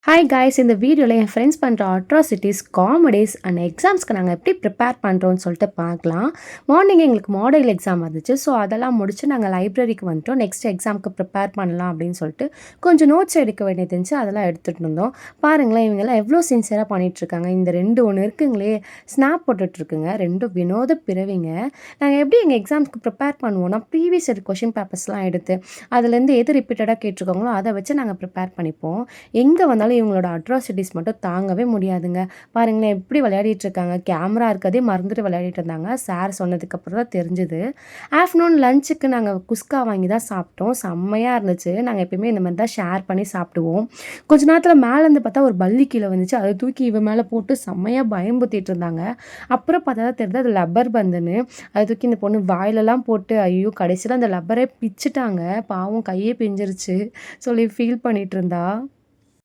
Hi guys, இந்த வீடியோவில் என் friends பண்ணுற அட்ராசிட்டிஸ், காமெடிஸ் அண்ட் எக்ஸாம்ஸ்க்கு நாங்கள் எப்படி ப்ரிப்பேர் பண்ணுறோன்னு சொல்லிட்டு பார்க்கலாம். மார்னிங் எங்களுக்கு மாடல் எக்ஸாம் வந்துச்சு. ஸோ அதெல்லாம் முடிச்சு நாங்கள் லைப்ரரிக்கு வந்துட்டோம். நெக்ஸ்ட் எக்ஸாமுக்கு ப்ரிப்பேர் பண்ணலாம் அப்படின்னு சொல்லிட்டு கொஞ்சம் நோட்ஸ் எடுக்க வேண்டியது இருந்துச்சு. அதெல்லாம் எடுத்துகிட்டு இருந்தோம். பாருங்களேன், இவங்கெல்லாம் எவ்வளோ சின்சியராக பண்ணிகிட்ருக்காங்க. இந்த ரெண்டு ஒன்று இருக்குங்களே, ஸ்னாப் போட்டுட்ருக்குங்க. ரெண்டும் வினோத பிறவிங்க. நாங்கள் எப்படி எங்கள் எக்ஸாம்ஸ்க்கு ப்ரிப்பேர் பண்ணுவோம்னா, ப்ரீவியஸ் இயர் கொஷின் பேப்பர்ஸ்லாம் எடுத்து அதுலேருந்து எது ரிப்பீட்டடாக கேட்டிருக்காங்களோ அதை வச்சு நாங்கள் ப்ரிப்பேர் பண்ணிப்போம். எங்கே வந்தாலும் இவங்களோட அட்ராசிட்டிஸ் மட்டும் தாங்கவே முடியாதுங்க. பாருங்களேன் எப்படி விளையாடிட்டு இருக்காங்க. கேமரா இருக்கதே மறந்துட்டு விளையாடிட்டு இருந்தாங்க. சார் சொன்னதுக்கப்புறம் தான் தெரிஞ்சுது. ஆஃப்டர்நூன் லஞ்சுக்கு நாங்கள் குஸ்கா வாங்கி தான் சாப்பிட்டோம். செம்மையாக இருந்துச்சு. நாங்கள் எப்பயுமே இந்த மாதிரி தான் ஷேர் பண்ணி சாப்பிடுவோம். கொஞ்ச நேரத்தில் மேலேருந்து பார்த்தா ஒரு பல்லி கீழே வந்துச்சு. அதை தூக்கி இவன் மேலே போட்டு செம்மையாக பயம்புத்திட்டு இருந்தாங்க. அப்புறம் பார்த்தா தான் தெரியுது அது லப்பர் பந்துன்னு. அதை தூக்கி இந்த பொண்ணு வாயிலெல்லாம் போட்டு ஐயோ கடைசியில் அந்த லப்பரே பிச்சுட்டாங்க. பாவம் கையே பிஞ்சிருச்சு சொல்லி ஃபீல் பண்ணிட்டு இருந்தா.